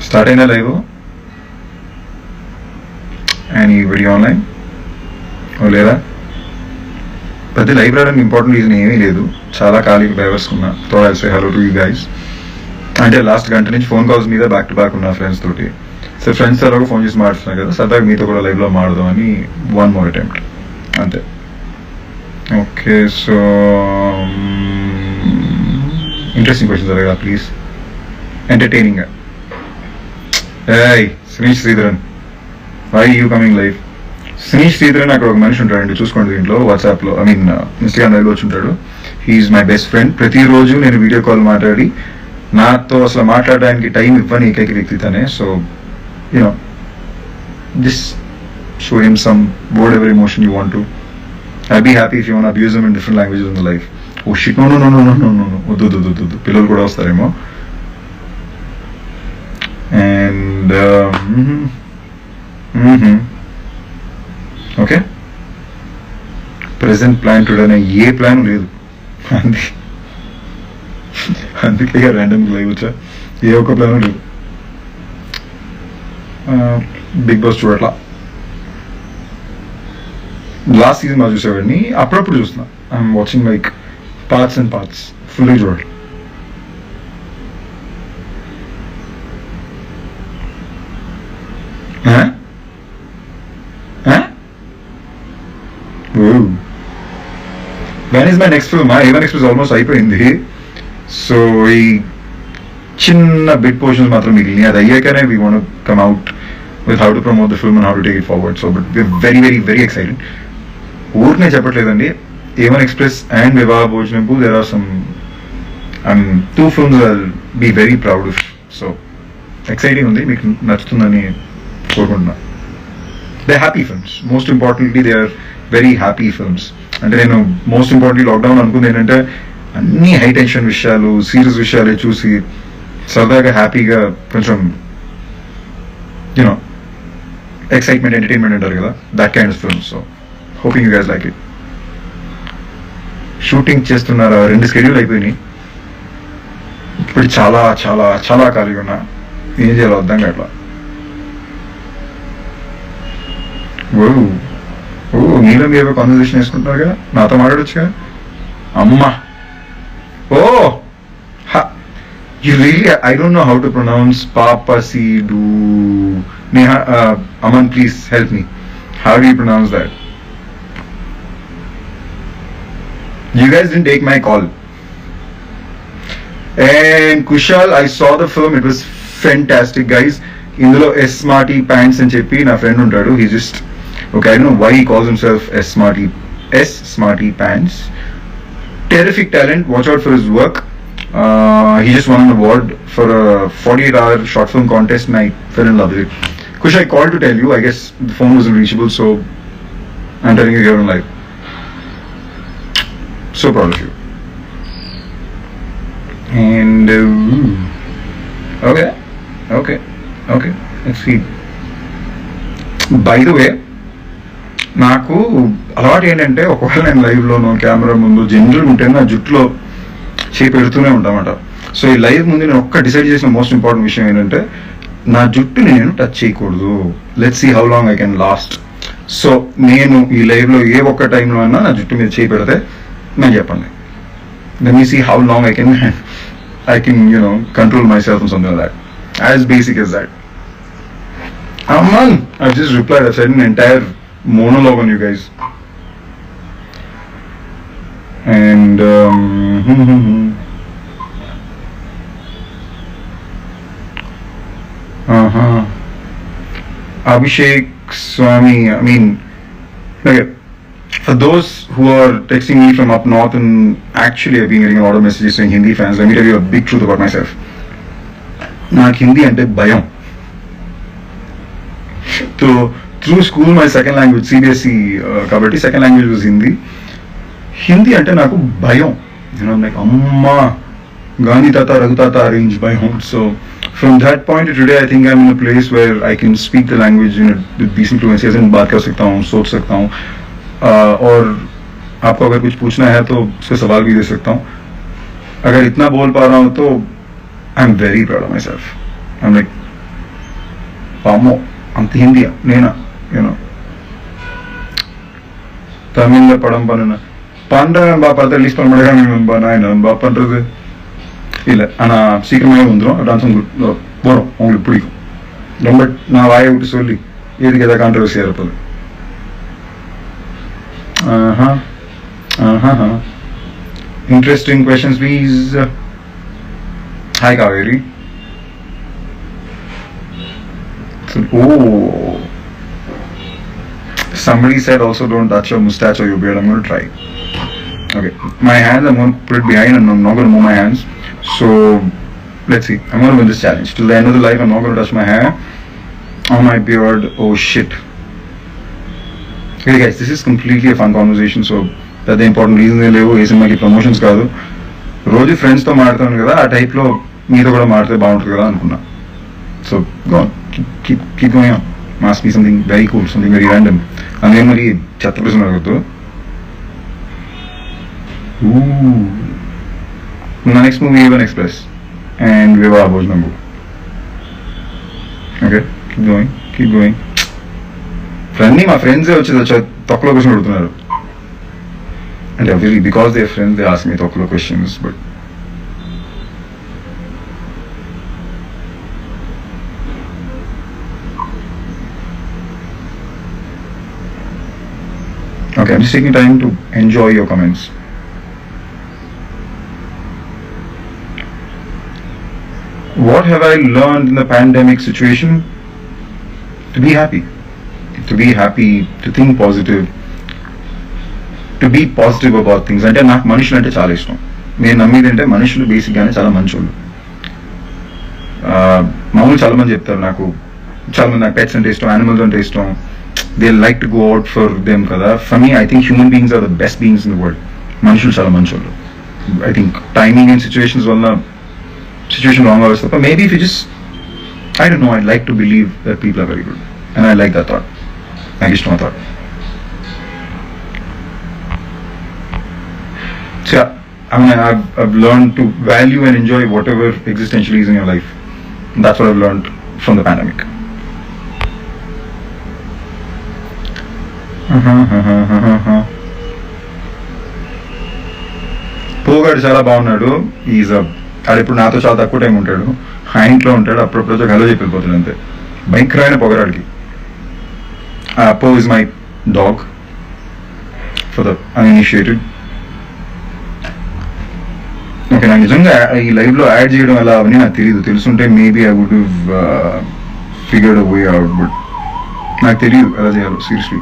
Start అయినా live and ఈ video online లేదా పెద్ద లైవ్ రావడానికి ఇంపార్టెంట్ రీజన్ ఏమీ లేదు, చాలా ఖాళీగా బయవరుకున్నా. తో I say hello to you guys. అంటే లాస్ట్ గంట నుంచి ఫోన్ కాల్స్ మీద బ్యాక్ టు బ్యాక్ ఉన్నా ఫ్రెండ్స్ తోటి. సో ఫ్రెండ్స్ ఎలాగో ఫోన్ చేసి మాట్లాడుతున్నా కదా, సరదాగా మీతో కూడా లైవ్లో మాడదామని వన్ మోర్ అటెంప్ట్ అంతే. ఓకే, సో ఇంట్రెస్టింగ్ క్వశ్చన్స్ అడగా ప్లీజ్, ఎంటర్టైనింగ్గా. ఏయ్ Srinish Sridharan, why you coming live? Srinish Sridharan అక్కడ ఒక మనిషి ఉంటాడండి, చూసుకోండి దీంట్లో వాట్సాప్లో, ఐ మీన్ ఇన్స్టాగ్రామ్ లైవ్లో వచ్చి ఉంటాడు. He's my best friend. ప్రతిరోజు నేను వీడియో కాల్ మాట్లాడి, నాతో అసలు మాట్లాడడానికి టైం ఇవ్వని ఏకైక వ్యక్తి తనే. So you know just show him some word ever emotion you want to. I'll be happy if you want to abuse them in different languages in the life. Oh shit, no. వద్దు, పిల్లలు కూడా వస్తారేమో. And okay, present plan today ఏ plan లేదు, అందుకే random live వచ్చా, ఏ ఒక్క ప్లాన్ లేదు. బిగ్ బాస్ చూడట్లా, లాస్ట్ సీజన్ బాగా చూసేవాడిని, అప్పుడప్పుడు చూస్తున్నా. I'm watching like parts and parts, ఫుల్గా చూడాలి. When is my next film? A one Express almost అయిపోయింది. సో ఈ చిన్న బిట్ పోర్షన్స్ మాత్రం మిగిలినాయి. అది అయ్యాకనే we want come out with how to promote the film and how to take it forward. So but we're very excited. ఊరినే చెప్పట్లేదండి, A1 express and వివాహ భోజనంపు there are some two films I'll be very proud of. So exciting ఉంది, మీకు నచ్చుతుందని కోరుకుంటున్నా. They're happy films. Most importantly they are very happy films. అంటే నేను most importantly lockdown అనుకుంది ఏంటంటే అన్ని హై టెన్షన్ విషయాలు, సీరియస్ విషయాలే చూసి సరదాగా హ్యాపీగా కొంచెం యూనో excitement, entertainment అంటారు కదా, that kind of film. So hoping you guys like it. Shooting చేస్తున్నారా? 2 స్కెడ్యూల్ అయిపోయినాయి. ఇప్పుడు చాలా చాలా చాలా ఖాళీగా ఉన్నా, ఏం చేయాలో అర్థం కావట్లా. మీలో మీరు కాన్వర్సేషన్ వేసుకుంటున్నారు కదా, నాతో మాట్లాడొచ్చుగా. అమ్మా ఓ you really, I don't know how to pronounce Papa Sidu. Neha, Aman, please help me. How do you pronounce that? You guys didn't take my call. And Kushal, I saw the film. It was fantastic, guys. Indulo S Smarty Pants and చెప్పి నా friend ఉంటాడు. He just, okay, I don't know why he calls himself S Smarty Pants. Terrific talent. Watch out for his work. He just won an award for a 48-hour short film contest and I fell in love with it. Kush, I called to tell you, I guess the phone wasn't reachable, so I'm telling you here on live. So proud of you. And okay, let's see. By the way, నాకు అలవాటు ఏంటంటే ఒకవేళ నేను లైవ్లోనో camera ముందు general ఉంటే నా జుట్టులో చేయి పెడుతూనే ఉంటామట. సో ఈ లైవ్ ముందు నేను ఒక్క డిసైడ్ చేసిన మోస్ట్ ఇంపార్టెంట్ విషయం ఏంటంటే నా జుట్టుని నేను టచ్ చేయకూడదు. Let's see how long I can last. So నేను ఈ లైవ్లో ఏ ఒక్క టైంలో అయినా నా జుట్టు మీద చేయి పెడితే నేను చెప్పండి, then you see how long I can control myself and something like that. As basic as that. Aman, I've just replied. I've said an entire monologue on you guys. And Abhishek Swami, I mean, okay, for those who are texting me from up north, and actually I've been getting a lot of messages saying Hindi fans, let me tell you a big truth about myself. నాకు హిందీ అంటే భయం. So through school my second language CBSE కాబట్టి second language was Hindi. Hindi అంటే నాకు భయం. Like అమ్మా గాంధీ తాత రఘు తాత arrange by home. So from that point to today I think I'm in a place where I can speak the language with decent fluency, as in बात कर सकता हूँ, सोच सकता हूँ, और आपको अगर कुछ पूछना है तो उसका सवाल भी दे सकता हूँ. अगर इतना बोल पा रहा हूँ तो I am very proud of myself. I am like पामो अंत हिंदी नेना యూనో தமிழ்ல படம் பண்ணுன பண்றேன் பாப்பா ரிலீஸ் பண்ண மாட்டேங்க நான் பா பண்றது இல்லை. ஆனால் சீக்கிரமாகவே வந்துடும். டான்ஸ் போகிறோம், உங்களுக்கு பிடிக்கும். ரொம்ப நான் வாயை விட்டு சொல்லி எதுக்கு எதாவது கான்ட்ரவர்சியாக இருப்பது. Interesting questions, please. Hi, Kaveri. Oh, somebody said also don't touch your mustache or your beard. I'm going to try. Okay, my hands, I'm going to put it behind and I'm not going to move my hands. So, let's see. I'm going to win this challenge. Till the end of the life, I'm not going to touch my hair or my beard. Oh shit. Okay guys, this is completely a fun conversation. So, పెద్ద important reason లేవు. ఏ సినిమాకి promotions కాదు. రోజు ఫ్రెండ్స్తో మాట్లాడతాను కదా, ఆ టైప్లో మీతో కూడా మాట్లాడితే బాగుంటుంది కదా అనుకున్నా. So go keep going on. Must be something very cool, something very random. అందుకే మరి చెత్త ప్రశ్న అడగద్దు. నా next movie A1 Express and వివాహ భోజనం. Okay, keep going. అన్నీ మా ఫ్రెండ్సే వచ్చి తక్కువ క్వశ్చన్ అడుగుతున్నారు. And obviously, because they're friends, they ask me a couple of questions. But okay, I'm just taking time to enjoy your comments. What have I learned in the pandemic situation? To be happy. To think positive. To be positive about things. అంటే నాకు మనుషులు అంటే చాలా ఇష్టం. నేను నమ్మేది అంటే మనుషులు బేసిక్గానే చాలా మంచోళ్ళు. మామూలు చాలా మంది చెప్తారు నాకు పెట్స్ అంటే ఇష్టం, యానిమల్స్ అంటే ఇష్టం, they like to go out for them కదా. For me I think human beings are the best beings in the world. మనుషులు చాలా మంచోళ్ళు. I think timing and situations వల్ల సిచ్యువేషన్ రాంగ్ అవ్వచ్చు తప్ప maybe if you just I don't know, I like to believe that people are very good and I like that thought. నాకు ఇష్టం ఆ thought. So I mean, I've learned to value and enjoy whatever existentially is in your life. That's what I've learned from the pandemic. పోగాడు చాలా బాగున్నాడు. ఆడెప్పుడు నాతో చాలా తక్కువ time ఉంటాడు. ఆ ఇంట్లో ఉంటాడు, అప్పుడప్పుడు హలో చెప్పి వెళ్ళిపోతాడు అంతే. భయంకరమైన పొగరాడికి. Po is my dog for the uninitiated. Okay, నాకు నిజంగా ఈ లైవ్లో యాడ్ చేయడం ఎలా అవన్నీ నాకు తెలియదు. తెలుసుంటే maybe I would figured a way out, but నాకు తెలియదు ఎలా చేయాలో. సీరియస్లీ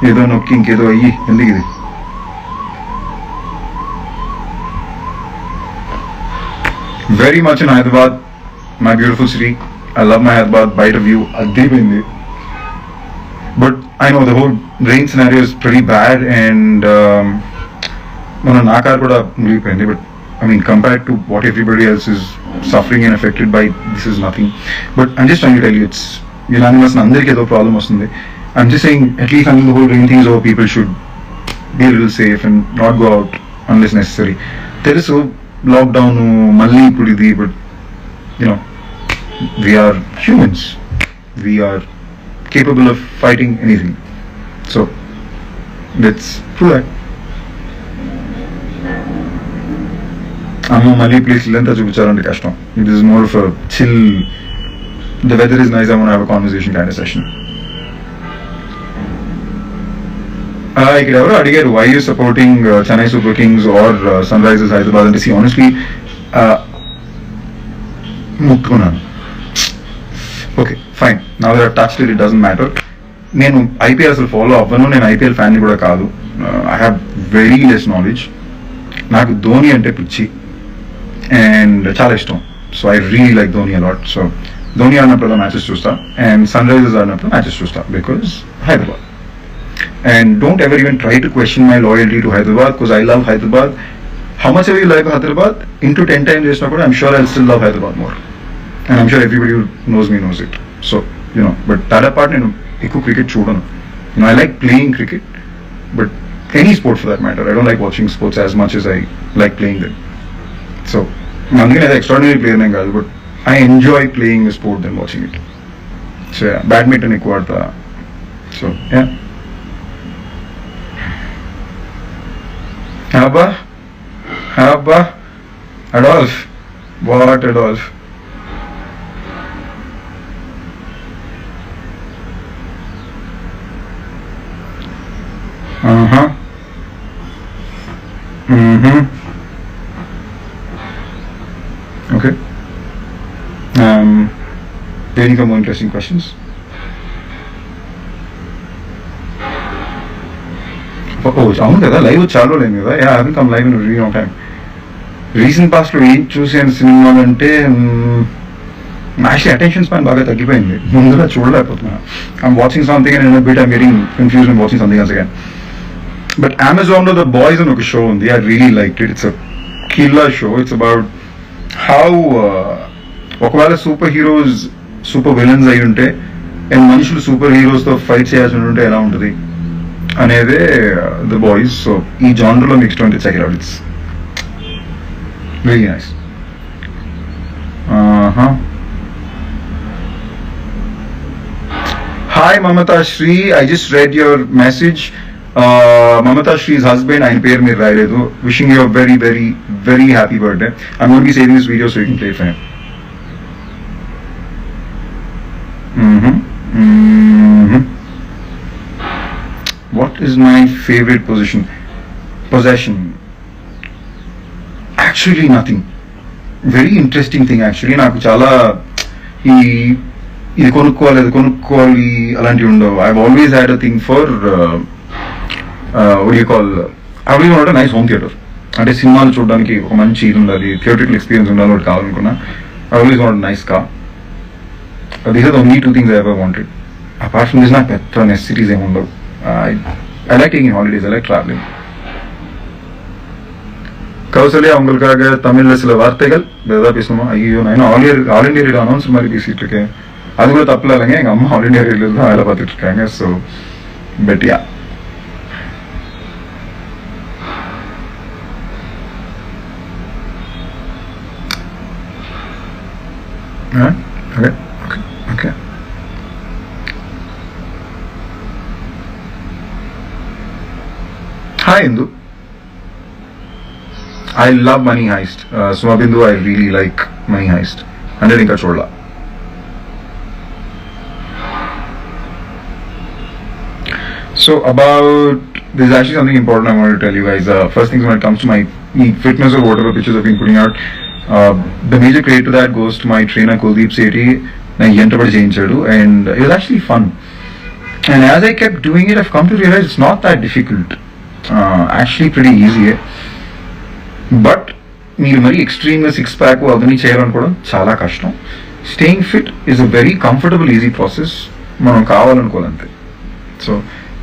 ఏదో నొక్కి ఇంకేదో అయ్యి ఎందుకు ఇది. Very much in Hyderabad, my beautiful city. I love my Hyderabad. బయట వ్యూ అద్దరిపోయింది. But I know the whole rain scenario is very bad and మన నా కార్ కూడా మునిగిపోయింది. But I mean compared to what everybody else is suffering and affected by, this is nothing. But I'm just trying to tell you, it's unanimous. అందరికీ ఏదో problem వస్తుంది. I'm just saying at least under the whole rain things over, people should be little safe and not go out unless necessary. తెలుసు lockdown మళ్ళీ ఇప్పుడు ఇది, but you know we're humans, we're capable of fighting anything. So let's do that. అమ్మ మళ్ళీ please ఇల్లంతా చూపించాలంటే కష్టం. It is more of a chill, the weather is nice, I want have a conversation kind of session. ఇక్కడ ఎవరు అడిగారు why you supporting Chennai Super Kings or Sunrisers Hyderabad అంటే, honestly ముట్టుకున్నాను. Okay fine, now that I've touched it, it doesn't matter. నేను IPL అసలు follow అవ్వను, నేను IPL ఫ్యాన్ని కూడా కాదు. I have very less knowledge. నాకు ధోని అంటే పిచ్చి అండ్ చాలా ఇష్టం. So I really like Dhoni a lot. So Dhoni ఆడినప్పుడు మ్యాచెస్ చూస్తా అండ్ సన్ రైజర్స్ ఆడినప్పుడు మ్యాచెస్ చూస్తా because Hyderabad. And don't ever even try to question my loyalty to Hyderabad because I love Hyderabad. How much ever you like Hyderabad into 10 times చేసినా కూడా I'm sure I still love Hyderabad more and I'm sure everybody knows me knows it. So you know but that part నేను ఎక్కువ cricket చూడను. I like playing cricket but any sport for that matter. I don't like watching sports as much as I like playing them. So, అందుకని అది extraordinary player నేను కాదు, but I enjoy playing the sport then watching it. So badminton ఎక్కువ ఆడతా. సో అబ్బా Adolf, what Adolf. Okay. Any more interesting questions? అవును కదా, లైవ్ చాలా లేదు కదా. I haven't come live in real long time. Recent past లో ఏం చూసాను సినిమాలు అంటే, యాక్చువల్లీ అటెన్షన్ స్పాన్ బాగా తగ్గిపోయింది. ముందుగా చూడలేకపోతున్నా. I'm watching something and in bit I'm getting confused and watching something else again. But Amazon లో ద బాయ్స్ అని ఒక షో ఉంది. I really like it. It's a killer show. It's about how ఒకవేళ superheroes supervillains అయి ఉంటే and మనుషులు super heroes తో fight చేయాల్సి ఉంటే ఎలా ఉంటుంది అనేదే ద బాయ్స్. సో ఈ జానర్ లో మిక్స్డ్ ఉంటే check it out. It's really nice. Hi Mamata Shree, I just read your message. Mamata Shree's husband, ఆయన పేరు మీరు రాయలేదు. Wishing you a very very very happy birthday. I'm going to be saving this video so you can play it for him. What is my favorite possession? Actually nothing. Very interesting thing actually. నాకు చాలా ఇది కొనుక్కోవాలి అలాంటివి ఉండవు. I've always had a thing for what do you call, I really want a nice home theater. అంటే సినిమాలు చూడడానికి ఒక మంచి ఇది ఉండాలి, థియేట్రికల్ ఎక్స్పీరియన్స్ ఉండాలి, ఒకటి కావాలనుకున్నా. I always want a nice car. These are the only two things I ever wanted. Apart from this, నాకు పెద్ద నెసెసిటీస్ ఏమి ఉండవు. I like taking holidays, I like traveling. Kausalya உங்களுக்காக தமிழ்ல சில வார்த்தைகள் ஏதாவது பேசணுமா? ஐயோ, நான் ஆல் இண்டியா ரேடியோ அனௌன்ஸ் மாதிரி பேசிட்டு இருக்கேன். அது கூட தப்பு இல்லைங்க. எங்க அம்மா ஆல் இண்டியா ரேடியோல தான் வேலை பார்த்துட்டு இருக்காங்க. So but yeah, okay. Hi Indu. I love Money Heist. So Bindu, I really like Money Heist. And then Inka Chola. So about, there's actually something important I want to tell you guys. First things, when it comes to my fitness or whatever pictures I've been putting out, the major credit to that goes to my trainer Kuldeep Sethi. And it was actually fun. And as I kept doing it, I've come to realize it's not that difficult. Actually pretty easy. But మీరు మరీ ఎక్స్ట్రీమ్గా 6-pack అవన్నీ చేయాలనుకోవడం చాలా కష్టం. Staying fit is a very comfortable easy process, మనం కావాలనుకోవాలంతే. So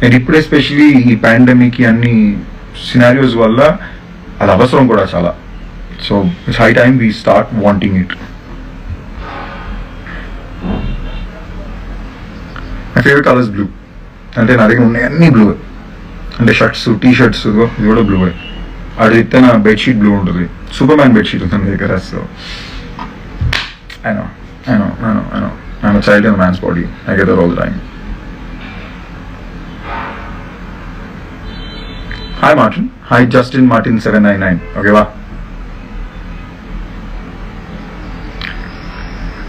and ఇప్పుడు especially ఈ pandemic అన్ని scenarios వల్ల అది అవసరం కూడా చాలా. So it's high time we start wanting it. My favourite colours blue. అంటే నా దగ్గర ఉన్నాయి అన్ని బ్లూ. అంటే షర్ట్స్, టీ షర్ట్స్ ఇది కూడా బ్లూ. అడిగితే నా బెడ్షీట్ బ్లూ ఉంటుంది. సూపర్ మ్యాన్ బెడ్షీట్ ఉంటుంది దగ్గర. So I know. I'm a child in a man's body. I get that all the time. Hi Martin. Hi Justin Martin 799. Okay, wow.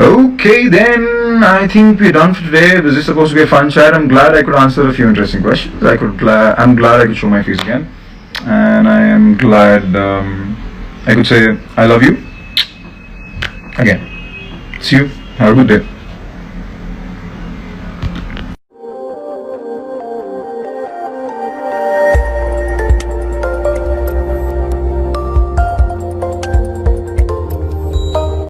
Okay then, I think we're done for today. This is supposed to be a fun chat. I'm glad I could answer a few interesting questions. I'm glad I could show my face again. And I am glad I could say I love you again. See you. Have a good day.